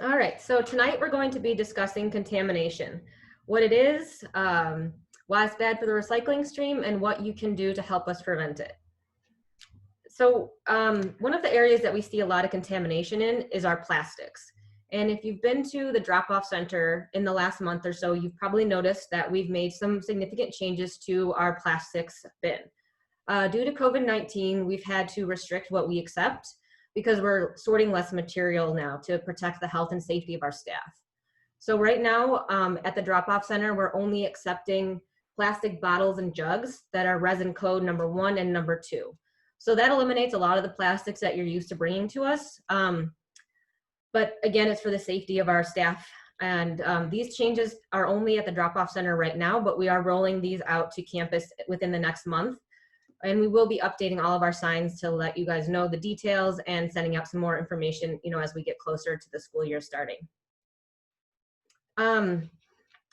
All right, so tonight we're going to be discussing contamination, what it is, why it's bad for the recycling stream, and what you can do to help us prevent it. So one of the areas that we see a lot of contamination in is our plastics. And if you've been to the drop-off center in the last month or so, you've probably noticed that we've made some significant changes to our plastics bin. Due to COVID-19, we've had to restrict what we accept because we're sorting less material now to protect the health and safety of our staff. So right now at the drop-off center, we're only accepting plastic bottles and jugs that are resin code number 1 and number 2. So that eliminates a lot of the plastics that you're used to bringing to us. But again, it's for the safety of our staff. And these changes are only at the drop-off center right now, but we are rolling these out to campus within the next month. And we will be updating all of our signs to let you guys know the details and sending out some more information, as we get closer to the school year starting.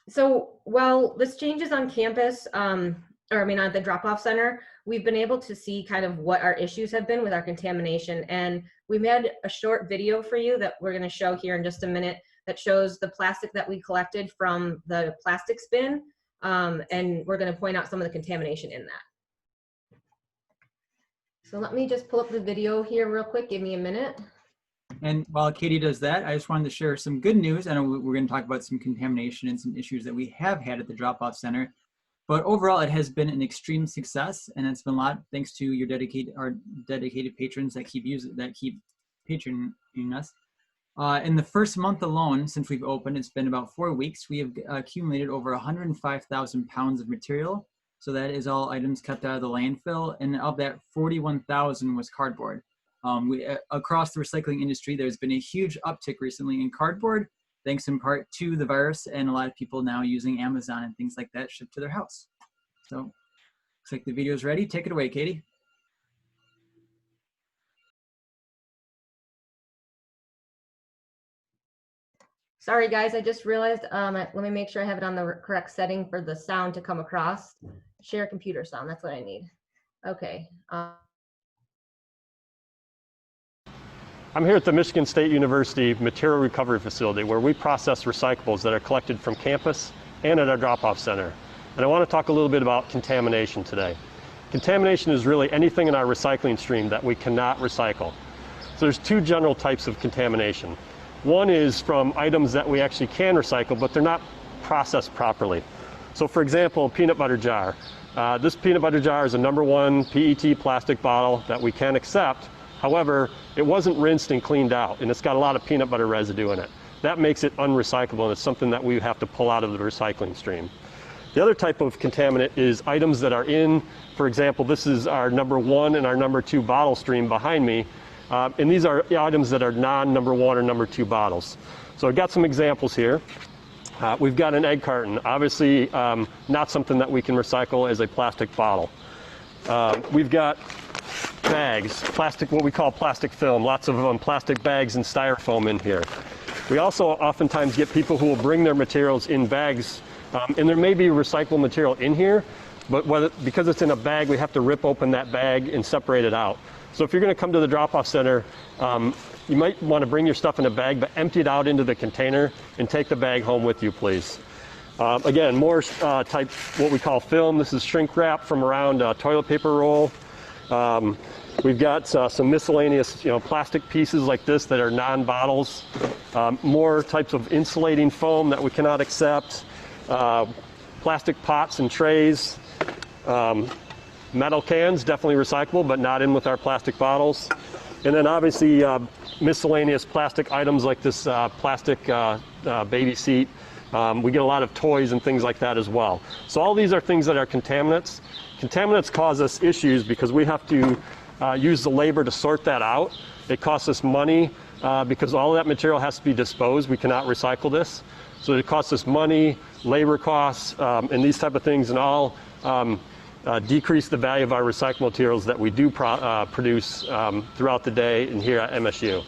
So while this changes on campus, at the drop-off center, we've been able to see kind of what our issues have been with our contamination. And we made a short video for you that we're going to show here in just a minute that shows the plastic that we collected from the plastics bin. And we're going to point out some of the contamination in that. So let me just pull up the video here real quick. Give me a minute. And while Katie does that, I just wanted to share some good news. I know we're going to talk about some contamination and some issues that we have had at the drop-off center. But overall, it has been an extreme success, and it's been a lot thanks to your dedicated patrons that keep patroning us. In the first month alone, since we've opened, it's been about 4 weeks. We have accumulated over 105,000 pounds of material. So that is all items kept out of the landfill, and of that, 41,000 was cardboard. Across the recycling industry, there's been a huge uptick recently in cardboard, thanks in part to the virus and a lot of people now using Amazon and things like that shipped to their house. So looks like the video is ready. Take it away, Katie. Sorry guys, I just realized, let me make sure I have it on the correct setting for the sound to come across. Share computer sound, that's what I need. Okay. I'm here at the Michigan State University Material Recovery Facility where we process recyclables that are collected from campus and at our drop-off center. And I want to talk a little bit about contamination today. Contamination is really anything in our recycling stream that we cannot recycle. So there's two general types of contamination. One is from items that we actually can recycle, but they're not processed properly. So for example, a peanut butter jar. This peanut butter jar is a number 1 PET plastic bottle that we can accept. However, it wasn't rinsed and cleaned out, and it's got a lot of peanut butter residue in it. That makes it unrecyclable, and it's something that we have to pull out of the recycling stream. The other type of contaminant is items that are in, for example, this is our number 1 and our number 2 bottle stream behind me. And these are items that are non-number 1 or number 2 bottles. So I've got some examples here. We've got an egg carton, obviously not something that we can recycle as a plastic bottle. We've got bags, plastic, what we call plastic film, lots of plastic bags and styrofoam in here. We also oftentimes get people who will bring their materials in bags, and there may be recyclable material in here, but because it's in a bag, we have to rip open that bag and separate it out. So if you're going to come to the drop-off center, you might want to bring your stuff in a bag, but empty it out into the container and take the bag home with you, please. Again, more type what we call film. This is shrink wrap from around a toilet paper roll. We've got some miscellaneous, plastic pieces like this that are non-bottles. More types of insulating foam that we cannot accept. Plastic pots and trays. Metal cans, definitely recyclable, but not in with our plastic bottles. And then obviously miscellaneous plastic items like this plastic baby seat. We get a lot of toys and things like that as well. So all these are things that are contaminants. Contaminants cause us issues because we have to use the labor to sort that out. It costs us money because all of that material has to be disposed. We cannot recycle this. So it costs us money, labor costs, and these type of things, and all decrease the value of our recyclable materials that we do produce throughout the day and here at MSU.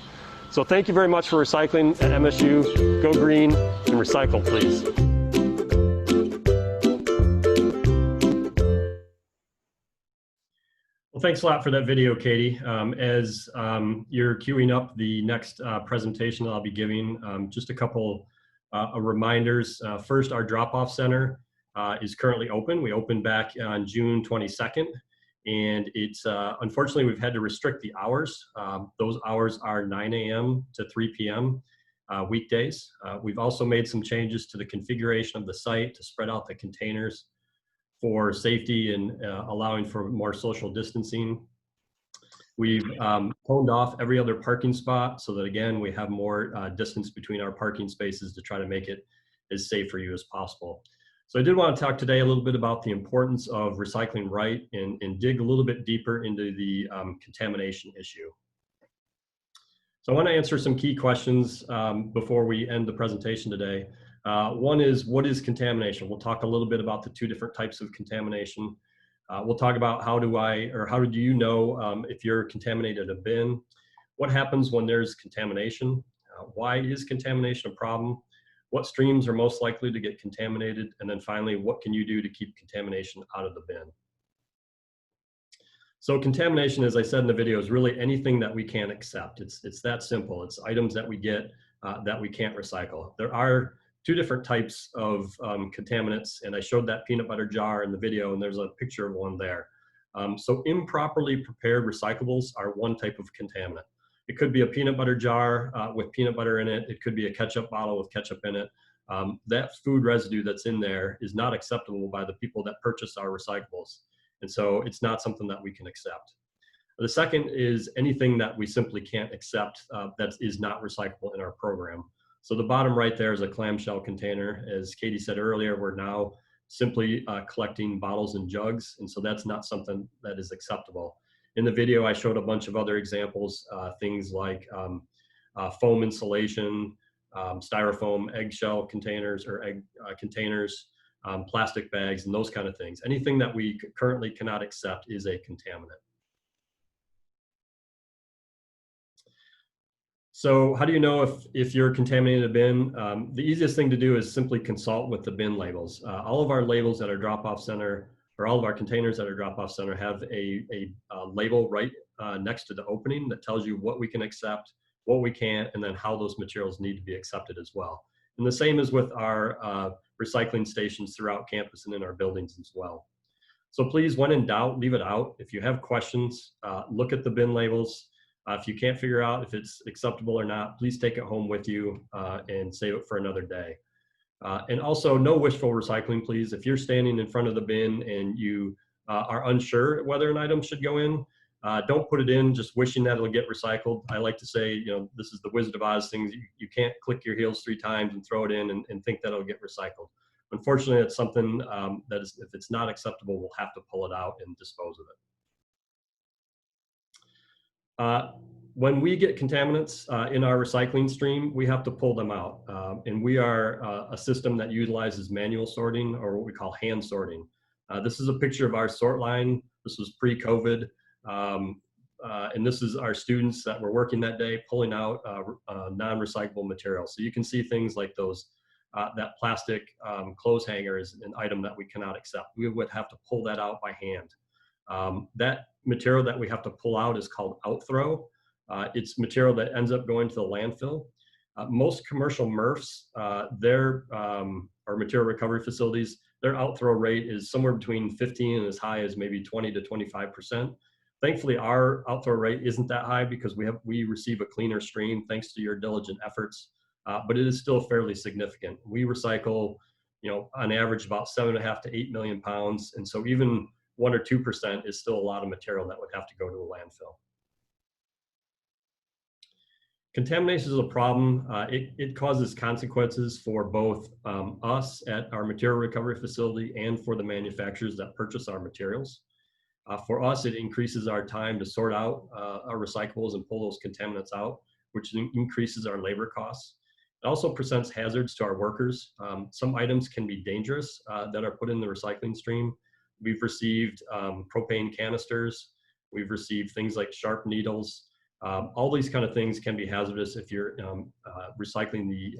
So thank you very much for recycling at MSU. Go green and recycle, please. Well, Well, thanks a lot for that video, Katie. As you're queuing up the next presentation that I'll be giving, just a couple reminders. First, our drop-off center is currently open. We opened back on June 22nd, and it's unfortunately we've had to restrict the hours. Those hours are 9 a.m. to 3 p.m. Weekdays. We've also made some changes to the configuration of the site to spread out the containers for safety and allowing for more social distancing. We've toned off every other parking spot so that, again, we have more distance between our parking spaces to try to make it as safe for you as possible. So I did want to talk today a little bit about the importance of recycling right and dig a little bit deeper into the contamination issue. So I want to answer some key questions before we end the presentation today. One is, what is contamination? We'll talk a little bit about the two different types of contamination. We'll talk about how do you know if you're contaminated a bin? What happens when there's contamination? Why is contamination a problem? What streams are most likely to get contaminated? And then finally, what can you do to keep contamination out of the bin? So contamination, as I said in the video, is really anything that we can't accept. It's that simple. It's items that we get that we can't recycle. There are two different types of contaminants, and I showed that peanut butter jar in the video, and there's a picture of one there. So improperly prepared recyclables are one type of contaminant. It could be a peanut butter jar with peanut butter in it. It could be a ketchup bottle with ketchup in it. That food residue that's in there is not acceptable by the people that purchase our recyclables. And so it's not something that we can accept. The second is anything that we simply can't accept that is not recyclable in our program. So the bottom right there is a clamshell container. As Katie said earlier, we're now simply collecting bottles and jugs, and so that's not something that is acceptable. In the video, I showed a bunch of other examples, things like foam insulation, styrofoam eggshell containers or egg containers, plastic bags, and those kind of things. Anything that we currently cannot accept is a contaminant. So how do you know if you're contaminating a bin? The easiest thing to do is simply consult with the bin labels. All of our labels at our drop-off center, or all of our containers at our drop-off center, have a label right next to the opening that tells you what we can accept, what we can't, and then how those materials need to be accepted as well. And the same is with our recycling stations throughout campus and in our buildings as well. So please, when in doubt, leave it out. If you have questions, look at the bin labels. If you can't figure out if it's acceptable or not, please take it home with you and save it for another day. And also, no wishful recycling, please. If you're standing in front of the bin and you are unsure whether an item should go in, don't put it in just wishing that it'll get recycled. I like to say, you know, this is the Wizard of Oz thing. You can't click your heels 3 times and throw it in and think that it'll get recycled. Unfortunately, it's something that is, if it's not acceptable, we'll have to pull it out and dispose of it. When we get contaminants in our recycling stream, we have to pull them out. And we are a system that utilizes manual sorting, or what we call hand sorting. This is a picture of our sort line. This was pre-COVID. And this is our students that were working that day pulling out non-recyclable materials. So you can see things like those, that plastic clothes hanger is an item that we cannot accept. We would have to pull that out by hand. That material that we have to pull out is called outthrow. It's material that ends up going to the landfill. Most commercial MRFs, or material recovery facilities, their outthrow rate is somewhere between 15 and as high as maybe 20 to 25%. Thankfully, our outthrow rate isn't that high because we receive a cleaner stream thanks to your diligent efforts, but it is still fairly significant. We recycle, you know, on average about 7.5 to 8 million pounds, and so even 1 or 2% is still a lot of material that would have to go to a landfill. Contamination is a problem. It causes consequences for both us at our material recovery facility and for the manufacturers that purchase our materials. For us, it increases our time to sort out our recyclables and pull those contaminants out, which increases our labor costs. It also presents hazards to our workers. Some items can be dangerous that are put in the recycling stream. We've received propane canisters. We've received things like sharp needles. All these kind of things can be hazardous if you're recycling the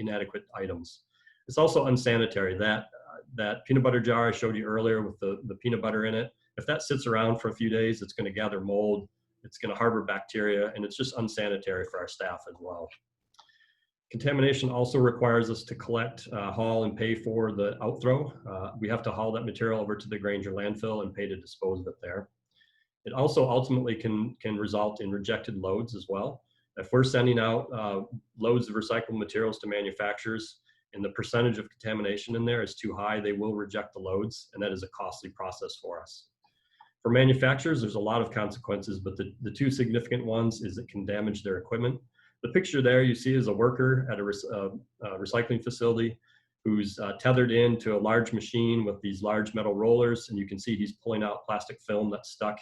inadequate items. It's also unsanitary. That peanut butter jar I showed you earlier with the peanut butter in it, if that sits around for a few days, it's going to gather mold, it's going to harbor bacteria, and it's just unsanitary for our staff as well. Contamination also requires us to collect, haul, and pay for the outthrow. We have to haul that material over to the Granger landfill and pay to dispose of it there. It also ultimately can result in rejected loads as well. If we're sending out loads of recyclable materials to manufacturers and the percentage of contamination in there is too high, they will reject the loads, and that is a costly process for us. For manufacturers, there's a lot of consequences, but the two significant ones is it can damage their equipment. The picture there you see is a worker at a recycling facility who's tethered into a large machine with these large metal rollers, and you can see he's pulling out plastic film that's stuck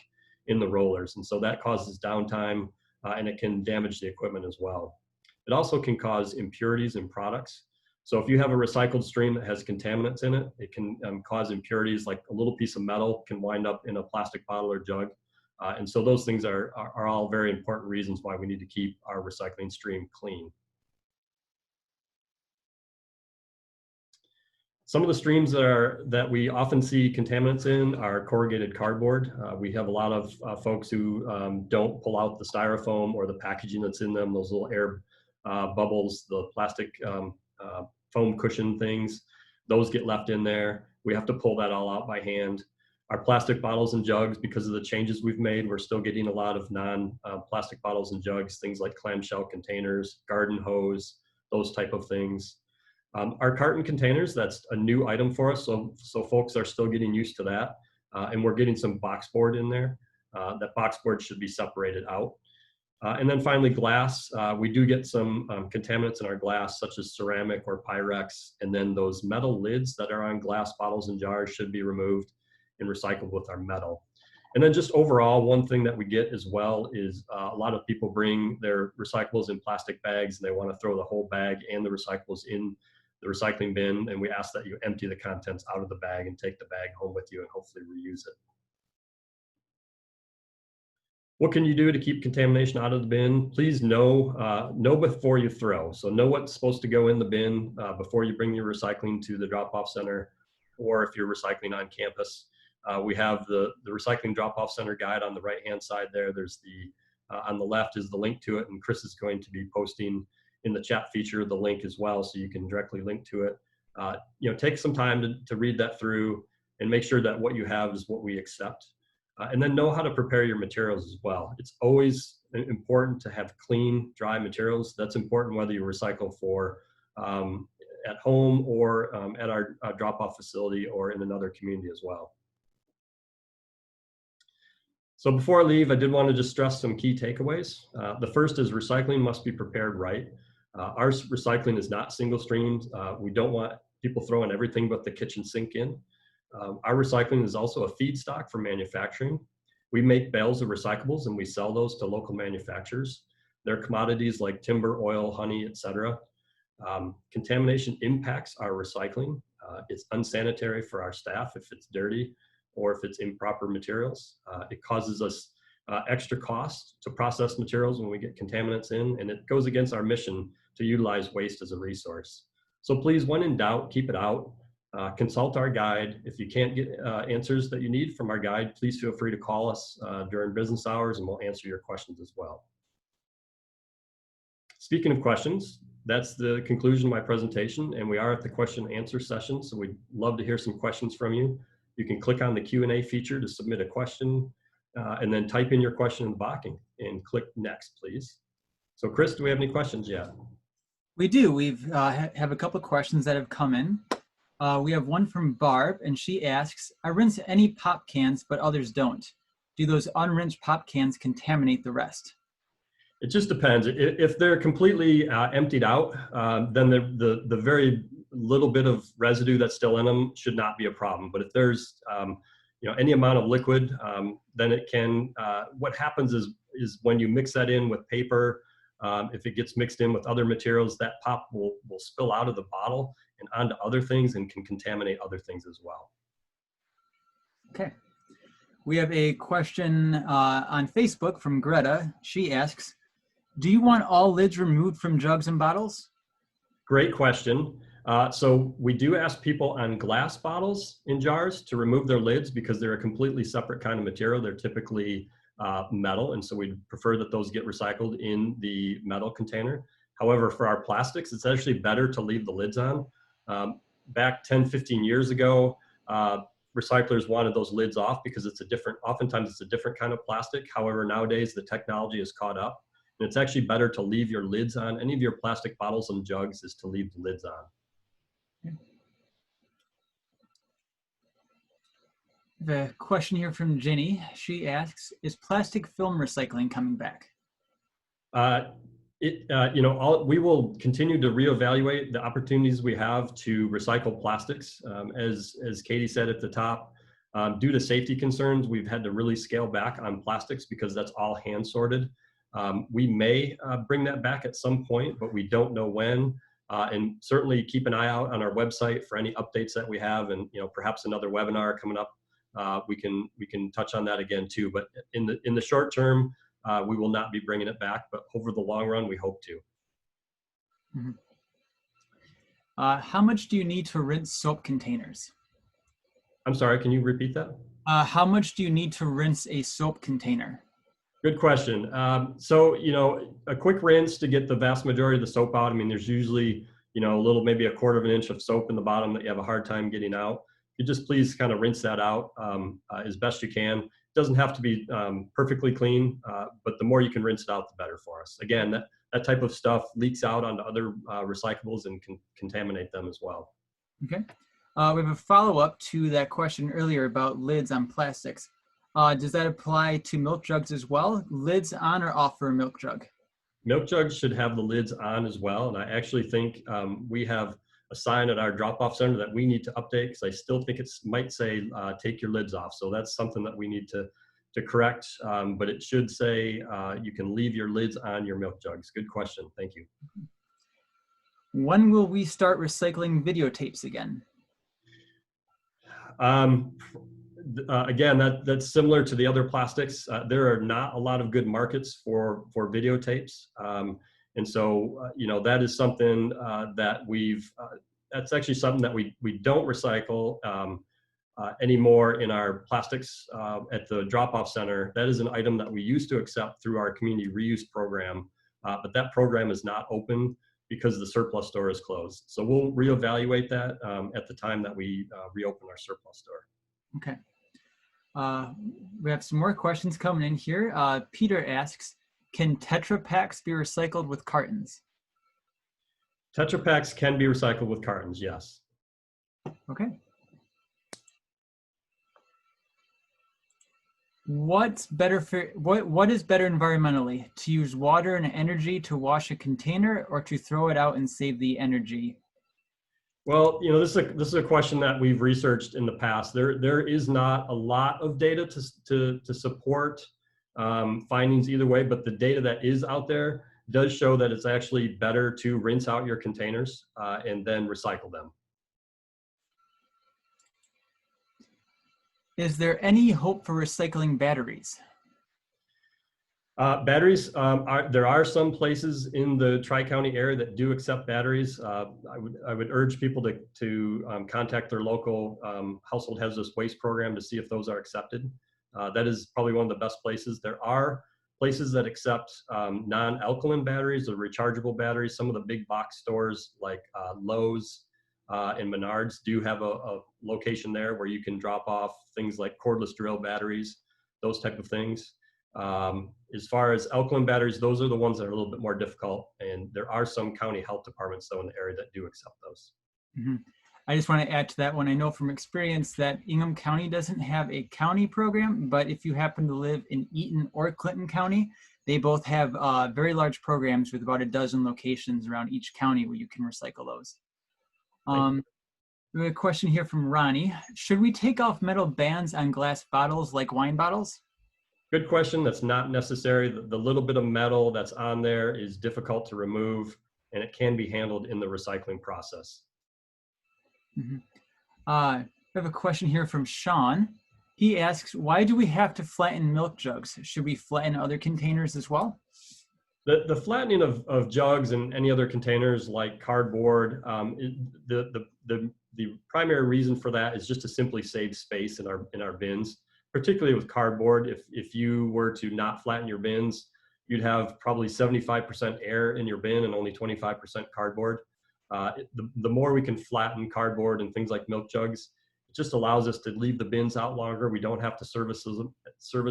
in the rollers. And so that causes downtime, and it can damage the equipment as well. It also can cause impurities in products. So if you have a recycled stream that has contaminants in it, it can cause impurities, like a little piece of metal can wind up in a plastic bottle or jug. And so those things are all very important reasons why we need to keep our recycling stream clean. Some of the streams that we often see contaminants in are corrugated cardboard. We have a lot of folks who don't pull out the styrofoam or the packaging that's in them, those little air bubbles, the plastic foam cushion things. Those get left in there. We have to pull that all out by hand. Our plastic bottles and jugs, because of the changes we've made, we're still getting a lot of non-plastic bottles and jugs, things like clamshell containers, garden hose, those type of things. Our carton containers, that's a new item for us, so folks are still getting used to that, and we're getting some box board in there. That box board should be separated out. And then finally, glass. We do get some contaminants in our glass, such as ceramic or Pyrex, and then those metal lids that are on glass bottles and jars should be removed and recycled with our metal. And then just overall, one thing that we get as well is a lot of people bring their recyclables in plastic bags, and they want to throw the whole bag and the recyclables in the recycling bin, and we ask that you empty the contents out of the bag and take the bag home with you and hopefully reuse it. What can you do to keep contamination out of the bin? Please know before you throw. So know what's supposed to go in the bin before you bring your recycling to the drop-off center, or if you're recycling on campus. We have the recycling drop-off center guide on the right-hand side there. There's on the left is the link to it, and Chris is going to be posting in the chat feature the link as well, so you can directly link to it. Take some time to read that through and make sure that what you have is what we accept. And then know how to prepare your materials as well. It's always important to have clean, dry materials. That's important whether you recycle for at home or at our drop-off facility or in another community as well. So before I leave, I did want to just stress some key takeaways. The first is recycling must be prepared right. Our recycling is not single streamed. We don't want people throwing everything but the kitchen sink in. Our recycling is also a feedstock for manufacturing. We make bales of recyclables and we sell those to local manufacturers. They're commodities like timber, oil, honey, etc. Contamination impacts our recycling. It's unsanitary for our staff if it's dirty or if it's improper materials. It causes us extra costs to process materials when we get contaminants in, and it goes against our mission to utilize waste as a resource. So please, when in doubt, keep it out. Consult our guide. If you can't get answers that you need from our guide, please feel free to call us during business hours and we'll answer your questions as well. Speaking of questions, that's the conclusion of my presentation, and we are at the question and answer session, so we'd love to hear some questions from you. You can click on the Q&A feature to submit a question, and then type in your question in the box and click next, please. So Chris, do we have any questions yet? We do. We've have a couple of questions that have come in. We have one from Barb, and she asks, I rinse any pop cans, but others don't. Do those unrinsed pop cans contaminate the rest? It just depends. If they're completely emptied out, then the very little bit of residue that's still in them should not be a problem. But if there's any amount of liquid, then it can. What happens is when you mix that in with paper, if it gets mixed in with other materials, that pop will spill out of the bottle and onto other things and can contaminate other things as well. Okay. We have a question on Facebook from Greta. She asks, do you want all lids removed from jugs and bottles? Great question. So we do ask people on glass bottles in jars to remove their lids because they're a completely separate kind of material. They're typically metal, and so we prefer that those get recycled in the metal container. However, for our plastics, it's actually better to leave the lids on. Back 10, 15 years ago, recyclers wanted those lids off because oftentimes it's a different kind of plastic. However, nowadays the technology has caught up, and it's actually better to leave your lids on. Any of your plastic bottles and jugs is to leave the lids on. The question here from Jenny, she asks, is plastic film recycling coming back? We will continue to reevaluate the opportunities we have to recycle plastics. As Katie said at the top, due to safety concerns, we've had to really scale back on plastics because that's all hand sorted. We may bring that back at some point, but we don't know when. And certainly keep an eye out on our website for any updates that we have, and perhaps another webinar coming up. We can touch on that again too. But in the short term, we will not be bringing it back, but over the long run, we hope to. Mm-hmm. How much do you need to rinse soap containers? I'm sorry, can you repeat that? How much do you need to rinse a soap container? Good question. So, a quick rinse to get the vast majority of the soap out. I mean, there's usually, maybe a quarter of an inch of soap in the bottom that you have a hard time getting out. You just please kind of rinse that out as best you can. It doesn't have to be perfectly clean, but the more you can rinse it out, the better for us. Again, that type of stuff leaks out onto other recyclables and can contaminate them as well. Okay. We have a follow-up to that question earlier about lids on plastics. Does that apply to milk jugs as well? Lids on or off for a milk jug? Milk jugs should have the lids on as well. And I actually think we have a sign at our drop-off center that we need to update, because I still think it might say take your lids off. So that's something that we need to correct, but it should say you can leave your lids on your milk jugs. Good question, thank you. When will we start recycling videotapes again? Again, that's similar to the other plastics. There are not a lot of good markets for videotapes. And so, that is something that that's actually something that we don't recycle anymore in our plastics at the drop-off center. That is an item that we used to accept through our community reuse program, but that program is not open because the surplus store is closed. So we'll reevaluate that at the time that we reopen our surplus store. Okay. We have some more questions coming in here. Peter asks, can tetra paks be recycled with cartons? Tetra paks can be recycled with cartons, yes. Okay. What is better environmentally, to use water and energy to wash a container, or to throw it out and save the energy? Well, this is a question that we've researched in the past. There is not a lot of data to support findings either way, but the data that is out there does show that it's actually better to rinse out your containers and then recycle them. Is there any hope for recycling batteries? Batteries, there are some places in the Tri-County area that do accept batteries. I would urge people to contact their local household hazardous waste program to see if those are accepted. That is probably one of the best places. There are places that accept non-alkaline batteries or rechargeable batteries. Some of the big box stores like Lowe's and Menards do have a location there where you can drop off things like cordless drill batteries, those type of things. As far as alkaline batteries, those are the ones that are a little bit more difficult, and there are some county health departments though in the area that do accept those. Mm-hmm. I just want to add to that one. I know from experience that Ingham County doesn't have a county program, but if you happen to live in Eaton or Clinton County, they both have very large programs with about a dozen locations around each county where you can recycle those. We have a question here from Ronnie. Should we take off metal bands on glass bottles like wine bottles? Good question. That's not necessary. The little bit of metal that's on there is difficult to remove, and it can be handled in the recycling process. Mm-hmm. I have a question here from Sean. He asks, why do we have to flatten milk jugs? Should we flatten other containers as well? The flattening of jugs and any other containers like cardboard, the primary reason for that is just to simply save space in our bins, particularly with cardboard. If you were to not flatten your bins, you'd have probably 75% air in your bin and only 25% cardboard. The more we can flatten cardboard and things like milk jugs, it just allows us to leave the bins out longer. We don't have to service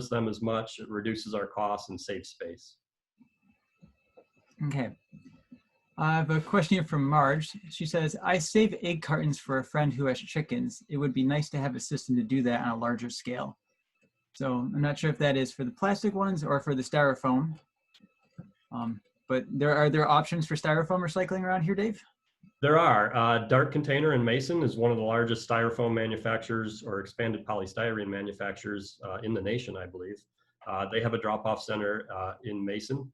them as much. It reduces our costs and saves space. Okay. I have a question here from Marge. She says, I save egg cartons for a friend who has chickens. It would be nice to have a system to do that on a larger scale. So I'm not sure if that is for the plastic ones or for the styrofoam. But are there options for styrofoam recycling around here, Dave? There are. Dart Container in Mason is one of the largest styrofoam manufacturers or expanded polystyrene manufacturers in the nation, I believe. They have a drop-off center in Mason.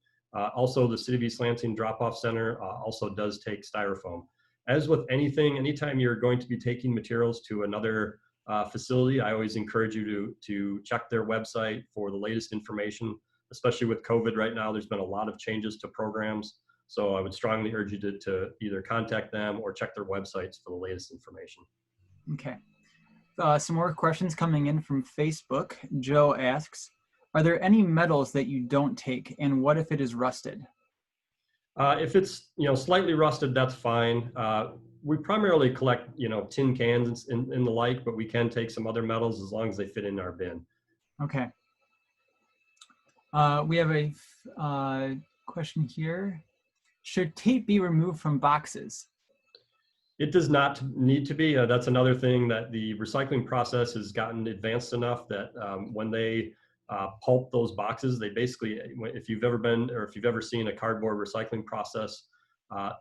Also, the City of East Lansing drop-off center also does take styrofoam. As with anything, anytime you're going to be taking materials to another facility, I always encourage you to check their website for the latest information, especially with COVID right now. There's been a lot of changes to programs. So I would strongly urge you to either contact them or check their websites for the latest information. Okay. Some more questions coming in from Facebook. Joe asks, are there any metals that you don't take, and what if it is rusted? If it's slightly rusted, that's fine. We primarily collect tin cans and the like, but we can take some other metals as long as they fit in our bin. Okay. We have a question here. Should tape be removed from boxes? It does not need to be. That's another thing, that the recycling process has gotten advanced enough that when they pulp those boxes, they basically, if you've ever seen a cardboard recycling process,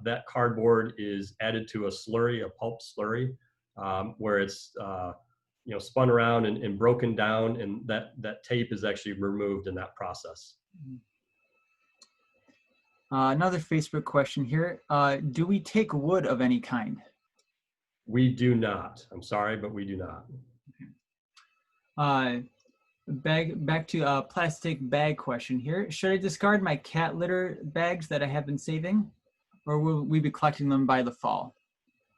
that cardboard is added to a slurry, a pulp slurry, where it's spun around and broken down, and that tape is actually removed in that process. Another Facebook question here. Do we take wood of any kind? We do not. I'm sorry, but we do not. Back to a plastic bag question here. Should I discard my cat litter bags that I have been saving, or will we be collecting them by the fall?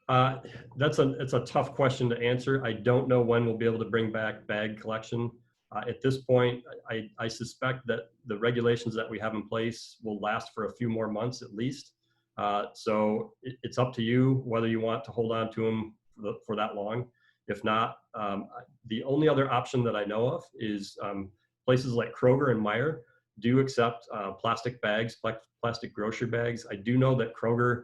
It's a tough question to answer. I don't know when we'll be able to bring back bag collection. At this point, I suspect that the regulations that we have in place will last for a few more months at least. So it's up to you whether you want to hold on to them for that long. If not, the only other option that I know of is places like Kroger and Meijer do accept plastic bags, plastic grocery bags. I do know that Kroger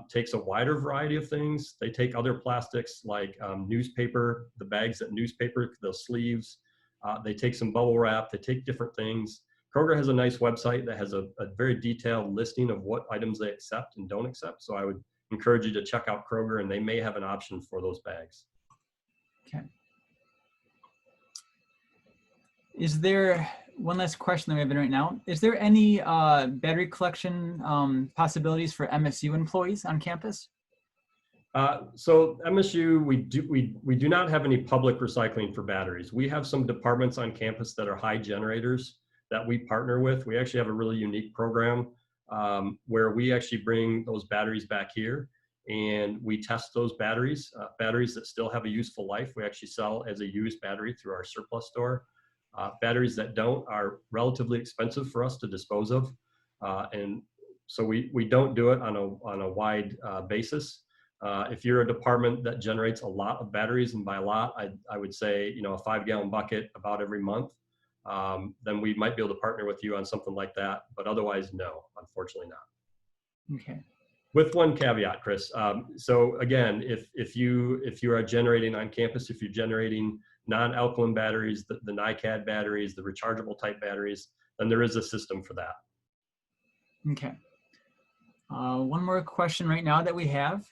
takes a wider variety of things. They take other plastics like newspaper, the bags that newspaper, the sleeves. They take some bubble wrap. They take different things. Kroger has a nice website that has a very detailed listing of what items they accept and don't accept. So I would encourage you to check out Kroger, and they may have an option for those bags. Okay. Is there, one last question that we have in right now, is there any battery collection possibilities for MSU employees on campus? So MSU, we do not have any public recycling for batteries. We have some departments on campus that are high generators that we partner with. We actually have a really unique program where we actually bring those batteries back here and we test those batteries, batteries that still have a useful life. We actually sell as a used battery through our surplus store. Batteries that don't are relatively expensive for us to dispose of. And so we don't do it on a wide basis. If you're a department that generates a lot of batteries, and by a lot, I would say, a 5-gallon bucket about every month, then we might be able to partner with you on something like that. But otherwise, no, unfortunately not. Okay. With one caveat, Chris. So again, if you are generating on campus, if you're generating non-alkaline batteries, the NiCad batteries, the rechargeable type batteries, then there is a system for that. Okay. One more question right now that we have,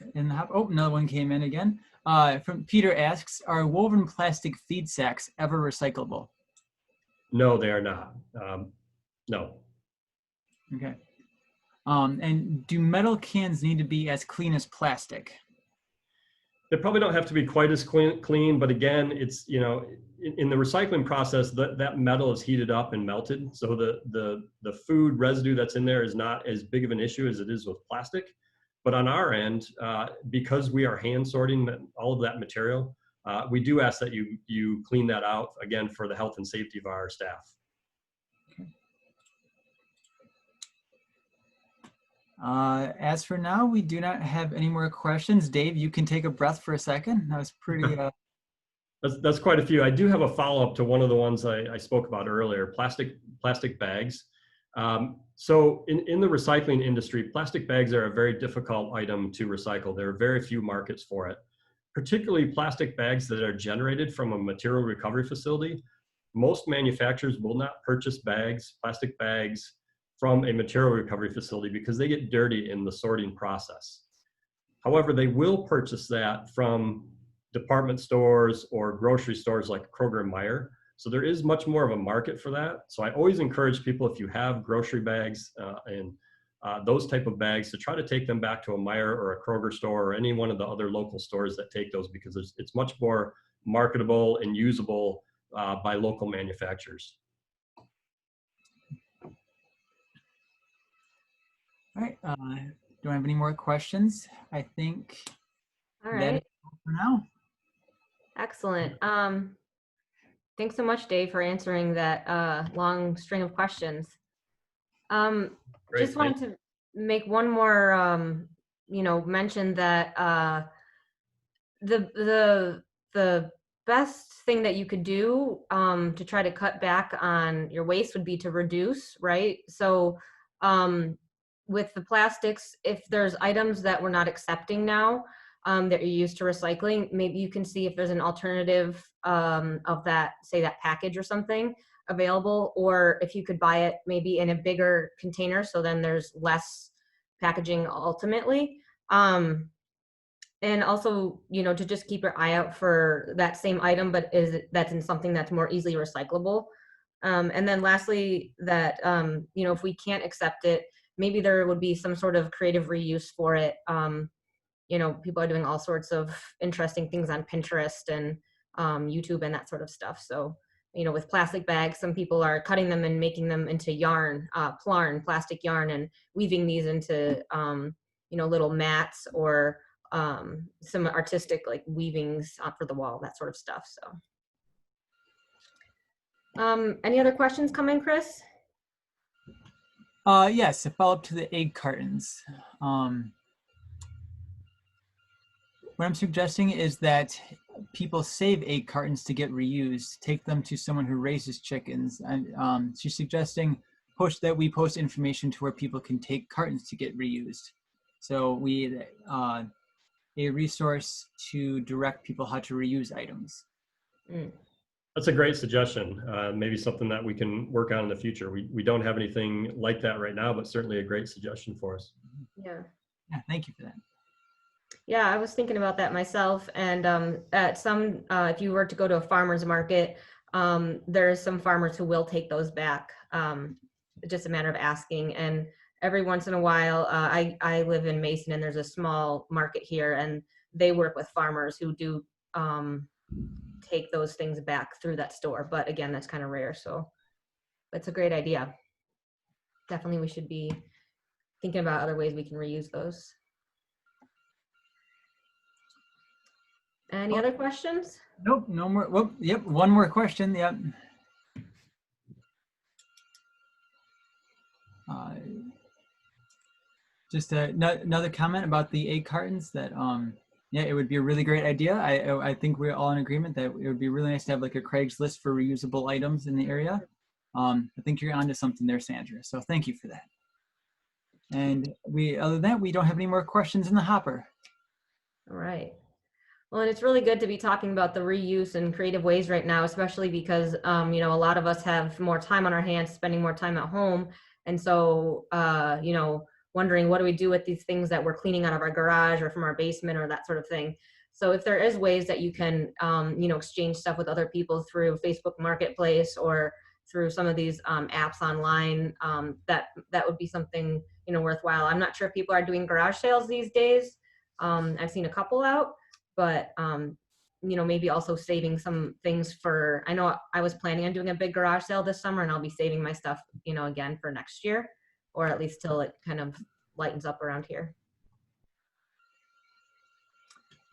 oh, another one came in again. From Peter asks, are woven plastic feed sacks ever recyclable? No, they are not. No. Okay. And do metal cans need to be as clean as plastic? They probably don't have to be quite as clean, but again, it's, you know, in the recycling process, that metal is heated up and melted. So the food residue that's in there is not as big of an issue as it is with plastic. But on our end, because we are hand sorting all of that material, we do ask that you clean that out, again, for the health and safety of our staff. As for now, we do not have any more questions. Dave, you can take a breath for a second. That was pretty. That's quite a few. I do have a follow-up to one of the ones I spoke about earlier, plastic bags. So in the recycling industry, plastic bags are a very difficult item to recycle. There are very few markets for it, particularly plastic bags that are generated from a material recovery facility. Most manufacturers will not purchase plastic bags from a material recovery facility because they get dirty in the sorting process. However, they will purchase that from department stores or grocery stores like Kroger and Meyer. So there is much more of a market for that. So I always encourage people, if you have grocery bags and those type of bags, to try to take them back to a Meyer or a Kroger store or any one of the other local stores that take those, because it's much more marketable and usable by local manufacturers. All right. Don't have any more questions. I think All that right. is all for now. Excellent. Thanks so much, Dave, for answering that long string of questions. Great, Just wanted to make one more, mention that the best thing that you could do to try to cut back on your waste would be to reduce, right? So with the plastics, if there's items that we're not accepting now that you're used to recycling, maybe you can see if there's an alternative of that, say that package or something available, or if you could buy it maybe in a bigger container, so then there's less packaging ultimately. And also, to just keep your eye out for that same item, but that's in something that's more easily recyclable. And then lastly, that, if we can't accept it, maybe there would be some sort of creative reuse for it. People are doing all sorts of interesting things on Pinterest and YouTube and that sort of stuff. So, with plastic bags, some people are cutting them and making them into yarn, plastic yarn, and weaving these into, little mats or some artistic like weavings for the wall, that sort of stuff. So any other questions coming, Chris? Yes, a follow-up to the egg cartons. What I'm suggesting is that people save egg cartons to get reused, take them to someone who raises chickens. And she's suggesting that we post information to where people can take cartons to get reused. So a resource to direct people how to reuse items. That's a great suggestion. Maybe something that we can work on in the future. We don't have anything like that right now, but certainly a great suggestion for us. Yeah, thank you for that. Yeah, I was thinking about that myself. And at some, if you were to go to a farmer's market, there are some farmers who will take those back. Just a matter of asking. And every once in a while, I live in Mason, and there's a small market here, and they work with farmers who do take those things back through that store. But again, that's kind of rare. So it's a great idea. Definitely, we should be thinking about other ways we can reuse those. Any other questions? Nope, no more. Well, yep, one more question. Yep. Just another comment about the egg cartons that yeah, it would be a really great idea. I think we're all in agreement that it would be really nice to have like a Craigslist for reusable items in the area. I think you're onto something there, Sandra. So thank you for that. And other than that, we don't have any more questions in the hopper. All right. Well, and it's really good to be talking about the reuse and creative ways right now, especially because, a lot of us have more time on our hands, spending more time at home. And so, wondering what do we do with these things that we're cleaning out of our garage or from our basement or that sort of thing. So if there is ways that you can, exchange stuff with other people through Facebook Marketplace or through some of these apps online, that would be something, worthwhile. I'm not sure if people are doing garage sales these days. I've seen a couple out. but maybe also saving some things for, I know I was planning on doing a big garage sale this summer, and I'll be saving my stuff, again for next year, or at least till it kind of lightens up around here.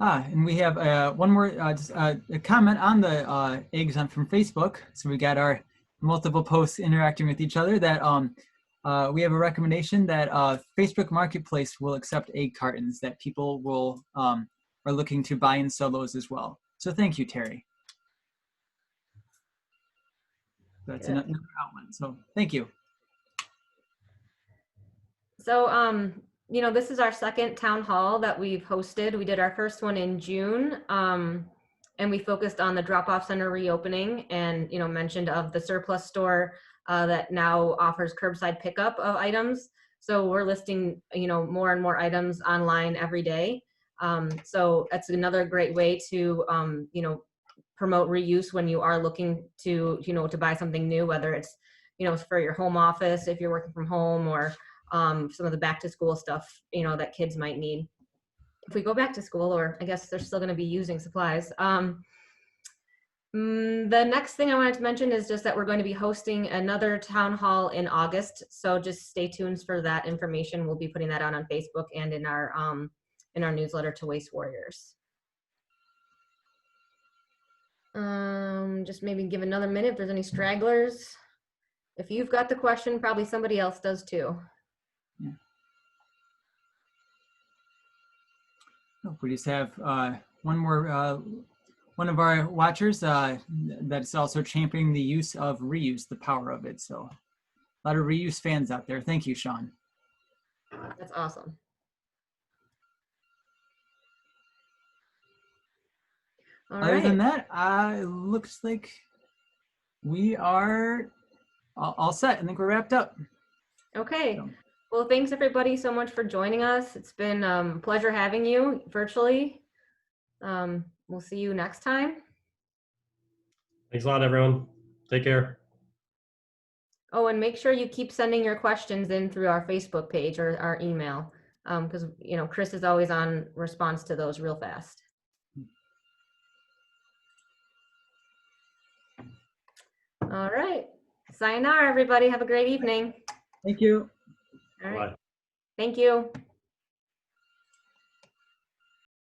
And we have one more a comment on the eggs from Facebook. So we got our multiple posts interacting with each other that we have a recommendation that Facebook Marketplace will accept egg cartons, that people will are looking to buy and sell those as well. So thank you, Terry. That's another outlet. So thank you. So, this is our second town hall that we've hosted. We did our first one in June, and we focused on the drop-off center reopening, and, mentioned of the surplus store that now offers curbside pickup of items. So we're listing, more and more items online every day. So that's another great way to, promote reuse when you are looking to, to buy something new, whether it's, for your home office, if you're working from home, or some of the back to school stuff, that kids might need. If we go back to school, or I guess they're still going to be using supplies. The next thing I wanted to mention is just that we're going to be hosting another town hall in August. So just stay tuned for that information. We'll be putting that out on Facebook and in our newsletter to Waste Warriors. Just maybe give another minute if there's any stragglers. If you've got the question, probably somebody else does too. Yeah. Oh, we just have one more, one of our watchers that's also championing the use of reuse, the power of it. So a lot of reuse fans out there. Thank you, Sean. That's awesome. Other than that, it looks like we are all set. I think we're wrapped up. Okay. So. Well, thanks everybody so much for joining us. It's been a pleasure having you virtually. We'll see you next time. Thanks a lot, everyone. Take care. Oh, and make sure you keep sending your questions in through our Facebook page or our email, because Chris is always on response to those real fast. All right. Sayonara, everybody. Have a great evening. Thank you. All right. Bye. Thank you.